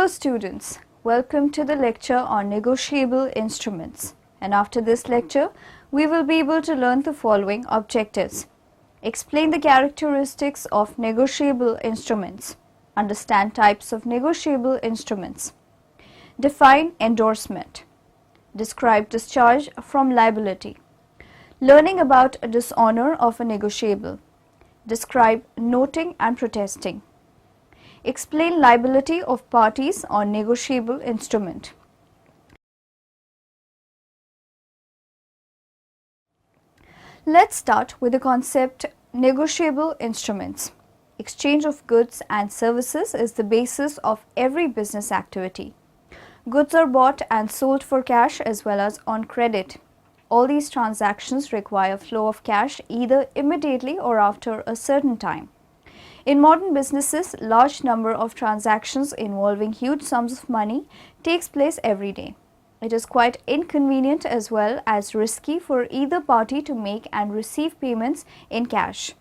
Hello students, welcome to the lecture on negotiable instruments. And after this lecture, we will be able to learn the following objectives. Explain the characteristics of negotiable instruments. Understand types of negotiable instruments. Define endorsement. Describe discharge from liability. Learning about a dishonor of a negotiable. Describe noting and protesting. Explain liability of parties on negotiable instrument. Let's start with the concept negotiable instruments. Exchange of goods and services is the basis of every business activity. Goods are bought and sold for cash as well as on credit. All these transactions require flow of cash either immediately or after a certain time. In modern businesses, large number of transactions involving huge sums of money takes place every day. It is quite inconvenient as well as risky for either party to make and receive payments in cash.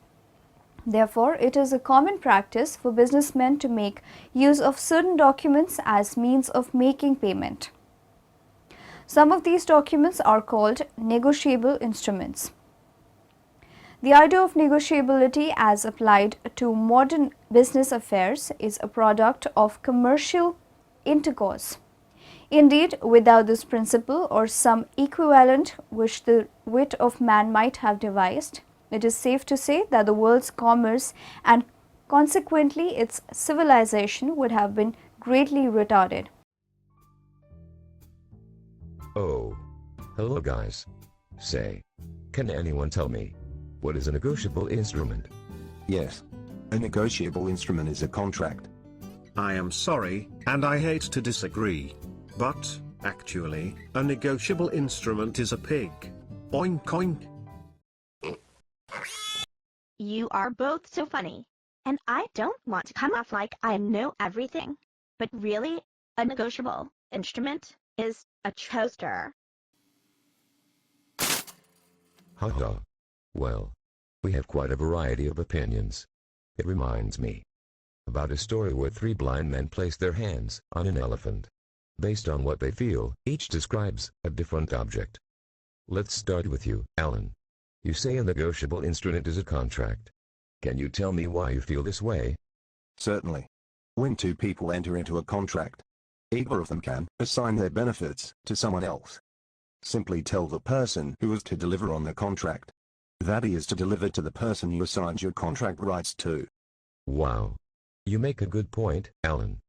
Therefore, it is a common practice for businessmen to make use of certain documents as means of making payment. Some of these documents are called negotiable instruments. The idea of negotiability as applied to modern business affairs is a product of commercial intercourse. Indeed, without this principle or some equivalent which the wit of man might have devised, it is safe to say that the world's commerce and consequently its civilization would have been greatly retarded. Oh, hello guys. Say, can anyone tell me, what is a negotiable instrument? Yes. A negotiable instrument is a contract. I am sorry, and I hate to disagree. But, actually, a negotiable instrument is a pig. Oink oink. You are both so funny. And I don't want to come off like I know everything. But really, a negotiable instrument is a toaster. Haha. Well, we have quite a variety of opinions. It reminds me about a story where three blind men placed their hands on an elephant. Based on what they feel, each describes a different object. Let's start with you, Alan. You say a negotiable instrument is a contract. Can you tell me why you feel this way? Certainly. When two people enter into a contract, either of them can assign their benefits to someone else. Simply tell the person who is to deliver on the contract that he is to deliver to the person you assigned your contract rights to. Wow. You make a good point, Alan.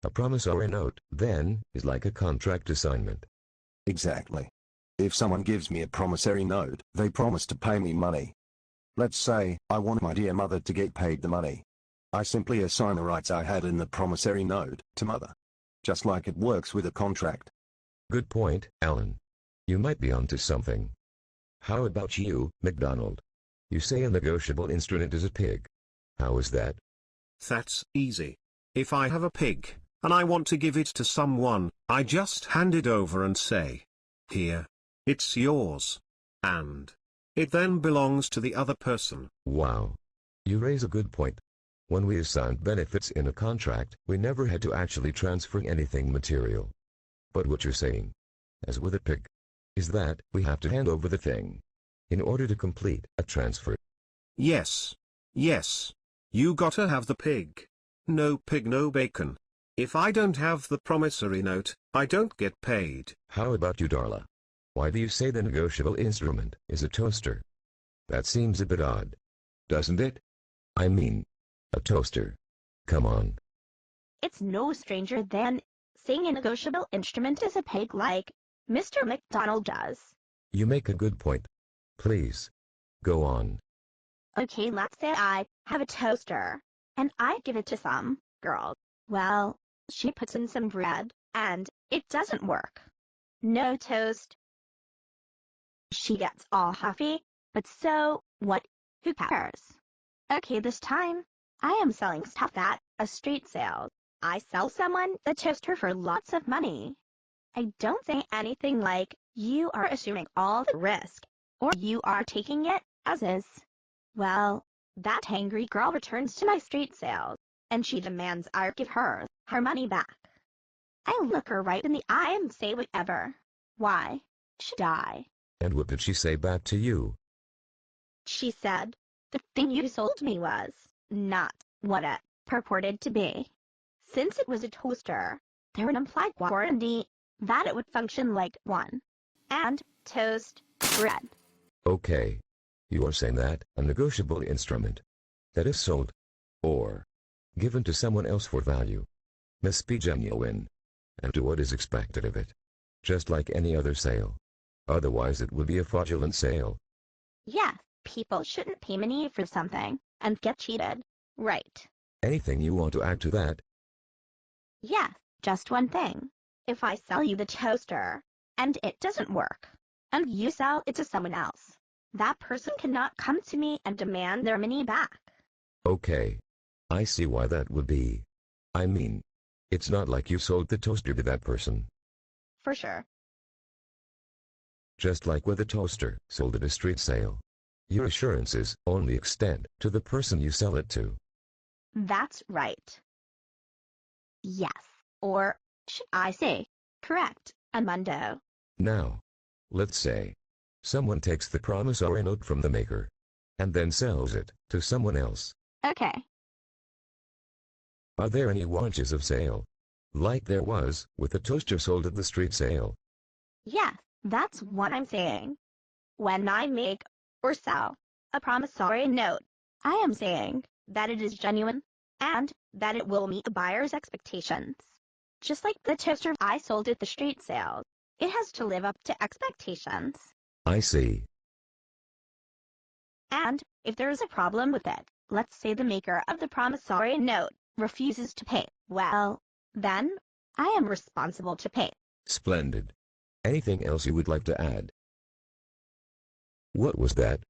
A promissory note, then, is like a contract assignment. Exactly. If someone gives me a promissory note, they promise to pay me money. Let's say, I want my dear mother to get paid the money. I simply assign the rights I had in the promissory note to mother. Just like it works with a contract. Good point, Alan. You might be onto something. How about you, McDonald? You say a negotiable instrument is a pig. How is that? That's easy. If I have a pig, and I want to give it to someone, I just hand it over and say, here, it's yours. And it then belongs to the other person. Wow. You raise a good point. When we assigned benefits in a contract, we never had to actually transfer anything material. But what you're saying, as with a pig, is that we have to hand over the thing in order to complete a transfer. Yes. Yes. You gotta have the pig. No pig, no bacon. If I don't have the promissory note, I don't get paid. How about you, Darla? Why do you say the negotiable instrument is a toaster? That seems a bit odd, doesn't it? I mean, a toaster. Come on. It's no stranger than saying a negotiable instrument is a pig like Mr. McDonald does. You make a good point. Please, go on. Okay, let's say I have a toaster, and I give it to some girl. Well, she puts in some bread, and it doesn't work. No toast. She gets all huffy, but so what? Who cares? Okay, this time, I am selling stuff at a street sale. I sell someone the toaster for lots of money. I don't say anything like, you are assuming all the risk, or you are taking it as is. Well, that angry girl returns to my street sale, and she demands I give her money back. I look her right in the eye and say whatever. Why should I? And what did she say back to you? She said, the thing you sold me was not what it purported to be. Since it was a toaster, there an implied warranty that it would function like one. And toast bread. Okay. You are saying that a negotiable instrument that is sold or given to someone else for value must be genuine and do what is expected of it, just like any other sale. Otherwise it would be a fraudulent sale. Yeah, people shouldn't pay money for something and get cheated, right? Anything you want to add to that? Yeah, just one thing. If I sell you the toaster and it doesn't work, and you sell it to someone else, that person cannot come to me and demand their money back. Okay. I see why that would be. I mean, it's not like you sold the toaster to that person. For sure. Just like with a toaster sold at a street sale. Your assurances only extend to the person you sell it to. That's right. Yes, or should I say, correct, Armando. Now, let's say someone takes the promissory note from the maker and then sells it to someone else. Okay. Are there any warranties of sale? Like there was with the toaster sold at the street sale. Yeah, that's what I'm saying. When I make or sell a promissory note, I am saying that it is genuine and that it will meet the buyer's expectations. Just like the toaster I sold at the street sale, it has to live up to expectations. I see. And if there is a problem with it, let's say the maker of the promissory note refuses to pay, well, then I am responsible to pay. Splendid. Anything else you would like to add? What was that?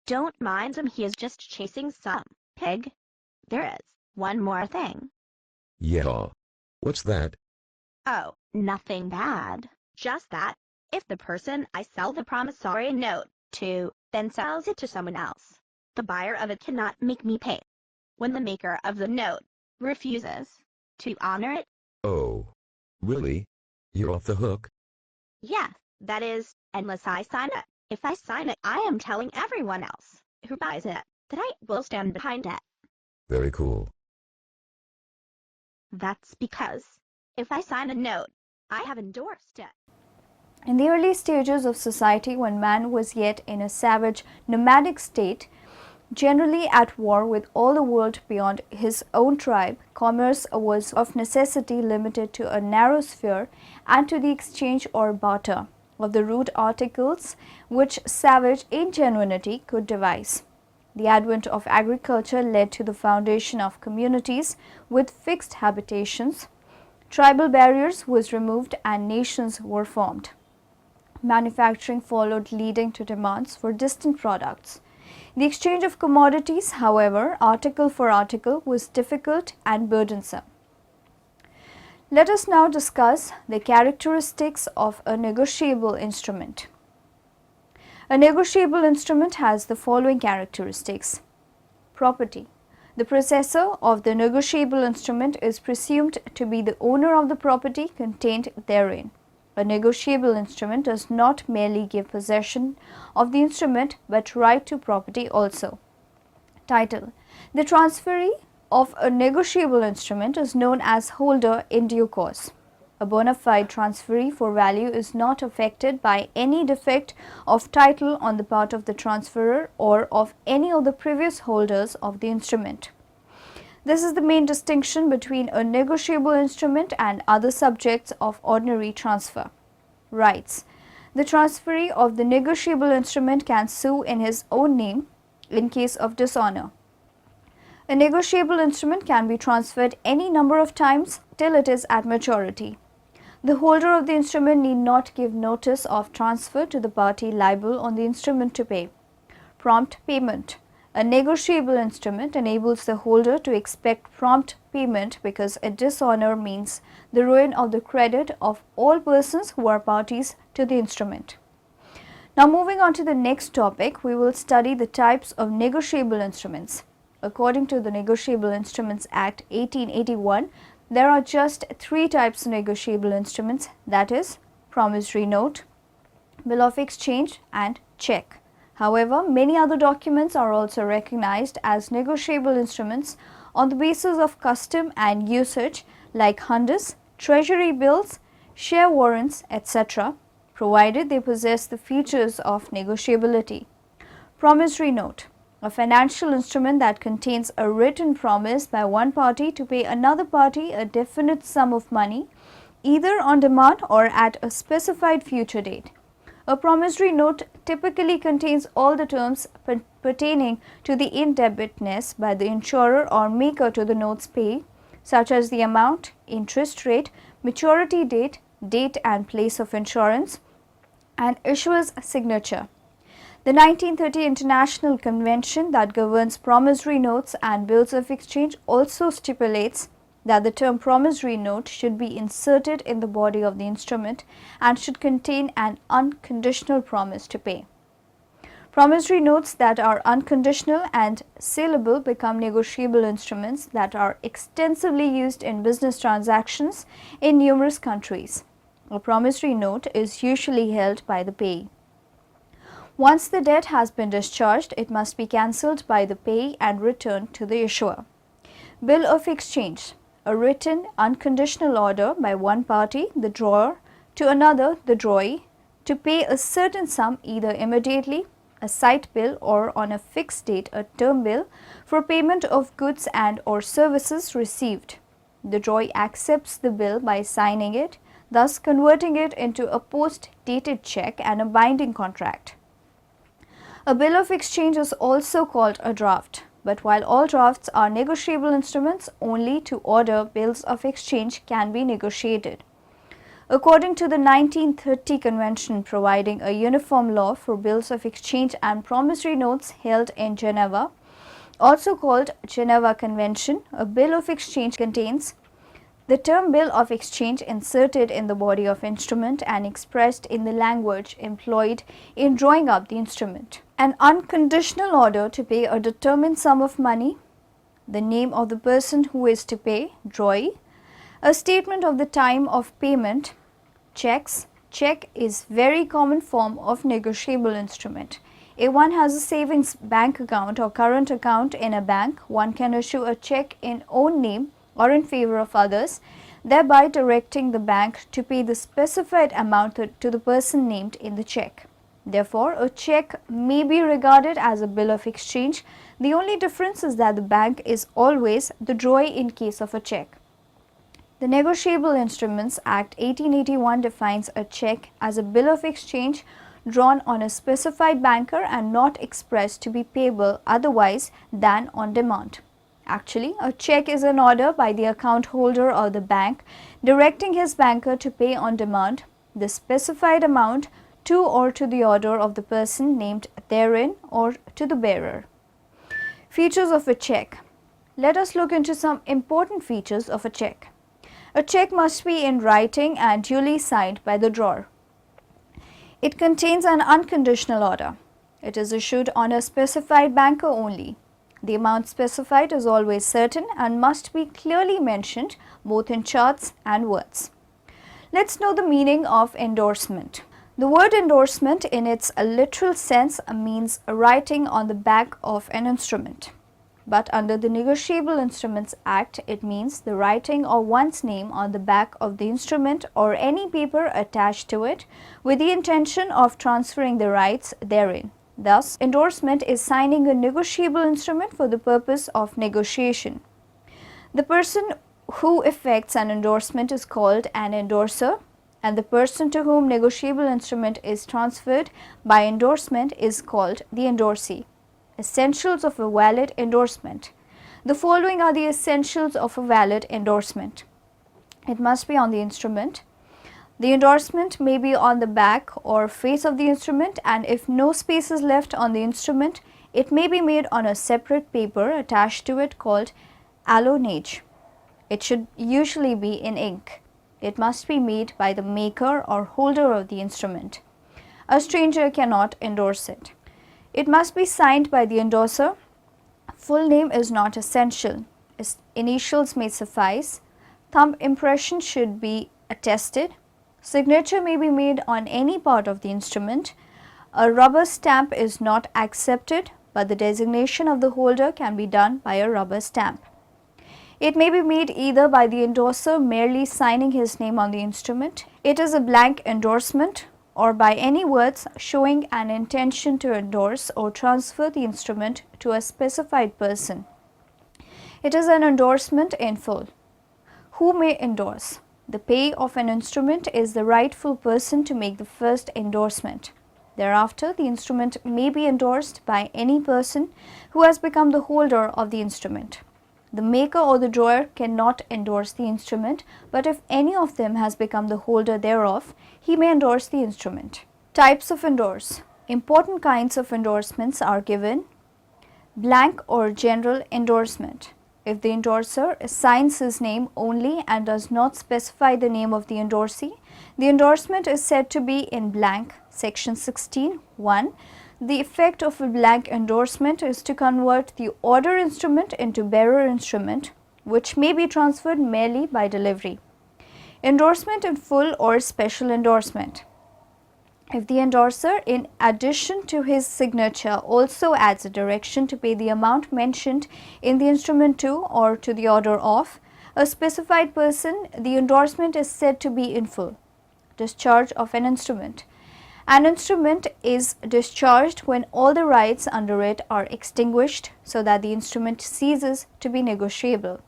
Don't mind him, he is just chasing some pig. There is one more thing. Yeah. What's that? Oh, nothing bad. Just that, if the person I sell the promissory note to then sells it to someone else, the buyer of it cannot make me pay. When the maker of the note refuses to honor it, Oh. Really? You're off the hook? yeah, that is, unless I sign it. If I sign it, I am telling everyone else who buys it that I will stand behind it. Very cool. That's because if I sign a note, I have endorsed it. In the early stages of society, when man was yet in a savage nomadic state, generally at war with all the world beyond his own tribe, commerce was of necessity limited to a narrow sphere and to the exchange or barter of the rude articles which savage ingenuity could devise. The advent of agriculture led to the foundation of communities with fixed habitations. Tribal barriers was removed and nations were formed. Manufacturing followed, leading to demands for distant products. The exchange of commodities, however, article for article, was difficult and burdensome. Let us now discuss the characteristics of a negotiable instrument. A negotiable instrument has the following characteristics. Property. The possessor of the negotiable instrument is presumed to be the owner of the property contained therein. A negotiable instrument does not merely give possession of the instrument but right to property also. Title. The transferee of a negotiable instrument is known as holder in due course. A bona fide transferee for value is not affected by any defect of title on the part of the transferor or of any of the previous holders of the instrument. This is the main distinction between a negotiable instrument and other subjects of ordinary transfer. Rights. The transferee of the negotiable instrument can sue in his own name in case of dishonor. A negotiable instrument can be transferred any number of times till it is at maturity. The holder of the instrument need not give notice of transfer to the party liable on the instrument to pay. Prompt payment. A negotiable instrument enables the holder to expect prompt payment because a dishonor means the ruin of the credit of all persons who are parties to the instrument. Now moving on to the next topic, we will study the types of negotiable instruments. According to the Negotiable Instruments Act 1881, There are just three types of negotiable instruments, that is, promissory note, bill of exchange and check. However, many other documents are also recognized as negotiable instruments on the basis of custom and usage like hundis, treasury bills, share warrants, etc., provided they possess the features of negotiability. Promissory note, a financial instrument that contains a written promise by one party to pay another party a definite sum of money, either on demand or at a specified future date. A promissory note typically contains all the terms pertaining to the indebtedness by the insurer or maker to the note's pay, such as the amount, interest rate, maturity date, date and place of insurance, and issuer's signature. The 1930 International Convention that governs promissory notes and bills of exchange also stipulates that the term promissory note should be inserted in the body of the instrument and should contain an unconditional promise to pay. Promissory notes that are unconditional and saleable become negotiable instruments that are extensively used in business transactions in numerous countries. A promissory note is usually held by the payee. Once the debt has been discharged, it must be cancelled by the payee and returned to the issuer. Bill of exchange, a written unconditional order by one party, the drawer, to another, the drawee, to pay a certain sum either immediately, a sight bill, or on a fixed date, a term bill, for payment of goods and or services received. The drawee accepts the bill by signing it, thus converting it into a post-dated check and a binding contract. A bill of exchange is also called a draft, but while all drafts are negotiable instruments, only to order bills of exchange can be negotiated. According to the 1930 Convention providing a uniform law for bills of exchange and promissory notes held in Geneva, also called Geneva Convention, a bill of exchange contains the term bill of exchange inserted in the body of instrument and expressed in the language employed in drawing up the instrument. An unconditional order to pay a determined sum of money, the name of the person who is to pay, drawee, a statement of the time of payment, checks. Check is very common form of negotiable instrument. If one has a savings bank account or current account in a bank, one can issue a check in own name or in favor of others, thereby directing the bank to pay the specified amount to the person named in the check. Therefore, a check may be regarded as a bill of exchange. The only difference is that the bank is always the drawee in case of a check. The Negotiable Instruments Act 1881 defines a check as a bill of exchange drawn on a specified banker and not expressed to be payable otherwise than on demand. Actually, a check is an order by the account holder or the bank directing his banker to pay on demand the specified amount to or to the order of the person named therein or to the bearer. Features of a check. Let us look into some important features of a check. A check must be in writing and duly signed by the drawer. It contains an unconditional order. It is issued on a specified banker only. The amount specified is always certain and must be clearly mentioned both in charts and words. Let's know the meaning of endorsement. The word endorsement in its literal sense means writing on the back of an instrument. But under the Negotiable Instruments Act, it means the writing of one's name on the back of the instrument or any paper attached to it with the intention of transferring the rights therein. Thus, endorsement is signing a negotiable instrument for the purpose of negotiation. The person who effects an endorsement is called an endorser, and the person to whom negotiable instrument is transferred by endorsement is called the endorsee. Essentials of a valid endorsement. The following are the essentials of a valid endorsement. It must be on the instrument. The endorsement may be on the back or face of the instrument, and if no space is left on the instrument, it may be made on a separate paper attached to it called allonage. It should usually be in ink. It must be made by the maker or holder of the instrument. A stranger cannot endorse it. It must be signed by the endorser. Full name is not essential. Initials may suffice. Thumb impression should be attested. Signature may be made on any part of the instrument. A rubber stamp is not accepted, but the designation of the holder can be done by a rubber stamp. It may be made either by the endorser merely signing his name on the instrument, it is a blank endorsement, or by any words showing an intention to endorse or transfer the instrument to a specified person. It is an endorsement in full. Who may endorse? The payee of an instrument is the rightful person to make the first endorsement. Thereafter, the instrument may be endorsed by any person who has become the holder of the instrument. The maker or the drawer cannot endorse the instrument, but if any of them has become the holder thereof, he may endorse the instrument. Types of endorse. Important kinds of endorsements are given. Blank or general endorsement. If the endorser signs his name only and does not specify the name of the endorsee, the endorsement is said to be in blank. Section 16(1). The effect of a blank endorsement is to convert the order instrument into bearer instrument, which may be transferred merely by delivery. Endorsement in full or special endorsement. If the endorser, in addition to his signature, also adds a direction to pay the amount mentioned in the instrument to or to the order of a specified person, the endorsement is said to be in full. Discharge of an instrument. An instrument is discharged when all the rights under it are extinguished so that the instrument ceases to be negotiable.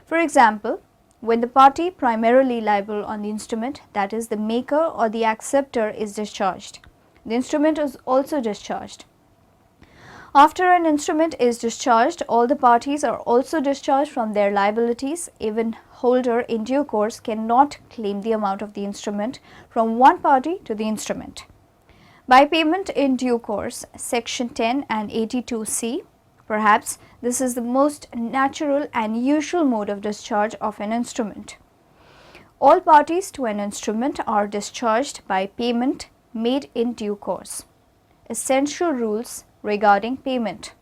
For example, when the party primarily liable on the instrument, that is the maker or the acceptor, is discharged, the instrument is also discharged. After an instrument is discharged, all the parties are also discharged from their liabilities. Even holder in due course cannot claim the amount of the instrument from one party to the instrument. By payment in due course, section 10 and 82C, perhaps this is the most natural and usual mode of discharge of an instrument. All parties to an instrument are discharged by payment made in due course. Essential rules regarding payment.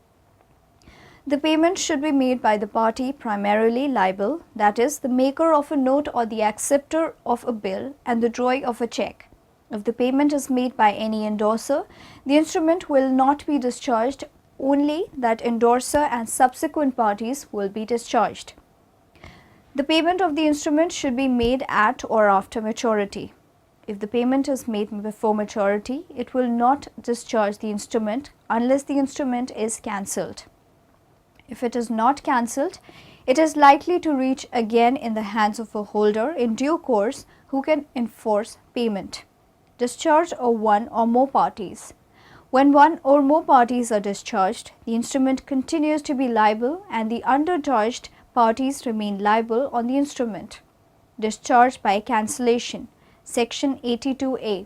The payment should be made by the party primarily liable, that is, the maker of a note or the acceptor of a bill and the drawee of a check. If the payment is made by any endorser, the instrument will not be discharged, only that endorser and subsequent parties will be discharged. The payment of the instrument should be made at or after maturity. If the payment is made before maturity, it will not discharge the instrument unless the instrument is cancelled. If it is not cancelled, it is likely to reach again in the hands of a holder in due course who can enforce payment. Discharge of one or more parties. When one or more parties are discharged, the instrument continues to be liable and the undercharged parties remain liable on the instrument. Discharge by cancellation. Section 82A.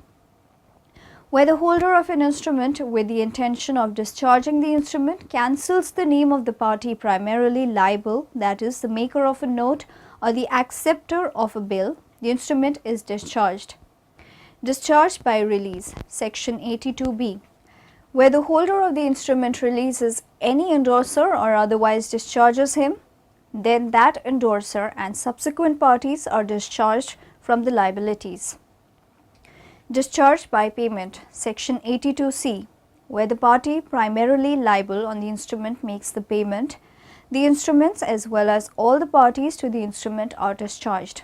Where the holder of an instrument with the intention of discharging the instrument cancels the name of the party primarily liable, that is, the maker of a note or the acceptor of a bill, the instrument is discharged. Discharge by release. Section 82B. Where the holder of the instrument releases any endorser or otherwise discharges him, then that endorser and subsequent parties are discharged from the liabilities. Discharge by payment. Section 82C. Where the party primarily liable on the instrument makes the payment, the instruments as well as all the parties to the instrument are discharged.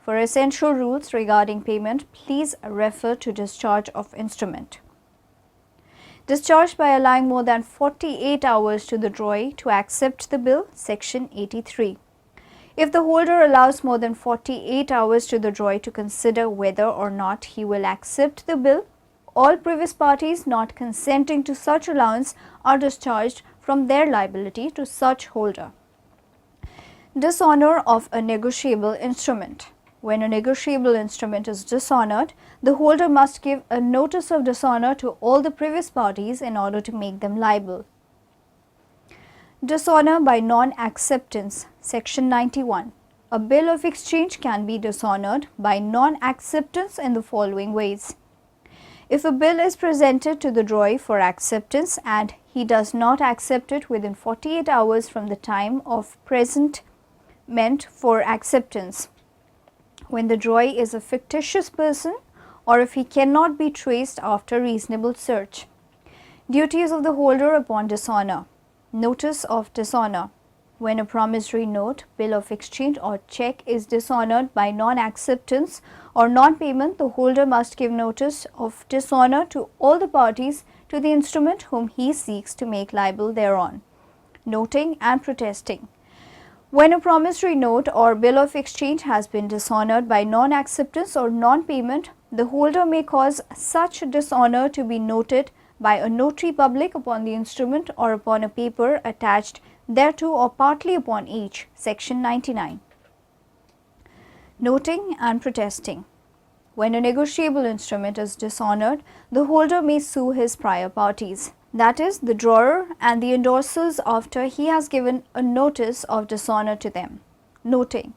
For essential rules regarding payment, please refer to discharge of instrument. Discharge by allowing more than 48 hours to the drawee to accept the bill. Section 83. If the holder allows more than 48 hours to the drawee to consider whether or not he will accept the bill, all previous parties not consenting to such allowance are discharged from their liability to such holder. Dishonor of a negotiable instrument. When a negotiable instrument is dishonored, the holder must give a notice of dishonor to all the previous parties in order to make them liable. Dishonor by non-acceptance. Section 91. A bill of exchange can be dishonored by non-acceptance in the following ways. If a bill is presented to the drawee for acceptance and he does not accept it within 48 hours from the time of presentment for acceptance, when the drawee is a fictitious person or if he cannot be traced after reasonable search. Duties of the holder upon dishonor. Notice of dishonor. When a promissory note, bill of exchange or check is dishonored by non-acceptance or non-payment, the holder must give notice of dishonor to all the parties to the instrument whom he seeks to make liable thereon. Noting and protesting. When a promissory note or bill of exchange has been dishonored by non-acceptance or non-payment, the holder may cause such dishonor to be noted by a notary public upon the instrument or upon a paper attached thereto or partly upon each. Section 99. Noting and protesting. When a negotiable instrument is dishonored, the holder may sue his prior parties, that is, the drawer and the endorsers, after he has given a notice of dishonor to them. Noting.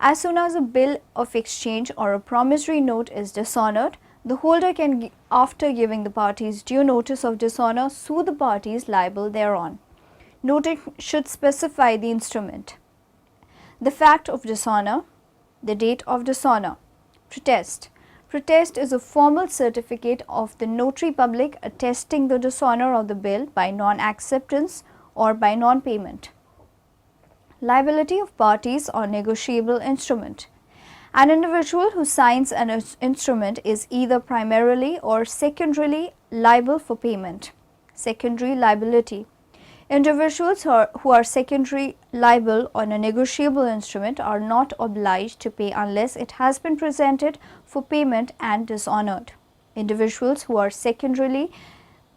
As soon as a bill of exchange or a promissory note is dishonored, the holder can, after giving the parties due notice of dishonor, sue the parties liable thereon. Noting should specify the instrument, the fact of dishonor, the date of dishonor. Protest. Protest is a formal certificate of the notary public attesting the dishonor of the bill by non-acceptance or by non-payment. Liability of parties on negotiable instrument. An individual who signs an instrument is either primarily or secondarily liable for payment. Secondary liability. Individuals who are secondary liable on a negotiable instrument are not obliged to pay unless it has been presented for payment and dishonored. Individuals who are secondarily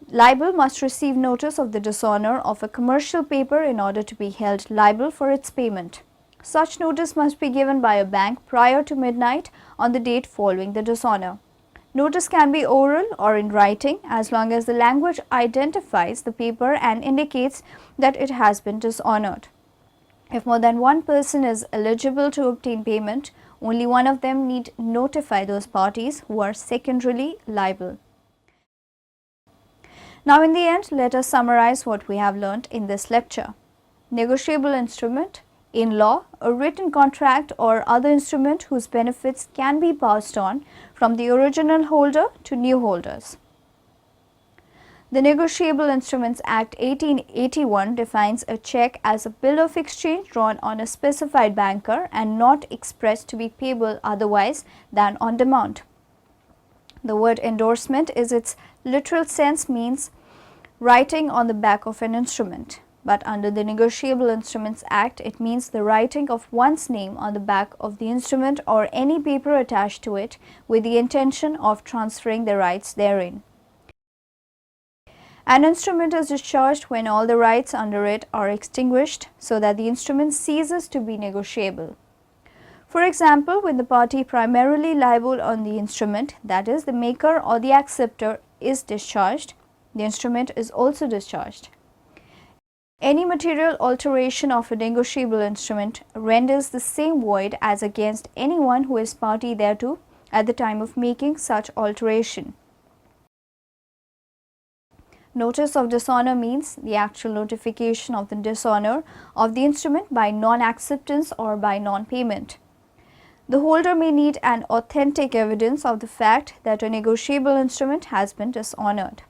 liable must receive notice of the dishonor of a commercial paper in order to be held liable for its payment. Such notice must be given by a bank prior to midnight on the date following the dishonor. Notice can be oral or in writing as long as the language identifies the paper and indicates that it has been dishonored. If more than one person is eligible to obtain payment, only one of them need notify those parties who are secondarily liable. Now in the end, let us summarize what we have learnt in this lecture. Negotiable instrument. In law, a written contract or other instrument whose benefits can be passed on from the original holder to new holders. The Negotiable Instruments Act 1881 defines a check as a bill of exchange drawn on a specified banker and not expressed to be payable otherwise than on demand. The word endorsement in its literal sense means writing on the back of an instrument. But under the Negotiable Instruments Act, it means the writing of one's name on the back of the instrument or any paper attached to it with the intention of transferring the rights therein. An instrument is discharged when all the rights under it are extinguished so that the instrument ceases to be negotiable. For example, when the party primarily liable on the instrument, that is, the maker or the acceptor, is discharged, the instrument is also discharged. Any material alteration of a negotiable instrument renders the same void as against anyone who is party thereto at the time of making such alteration. Notice of dishonor means the actual notification of the dishonor of the instrument by non-acceptance or by non-payment. The holder may need an authentic evidence of the fact that a negotiable instrument has been dishonored.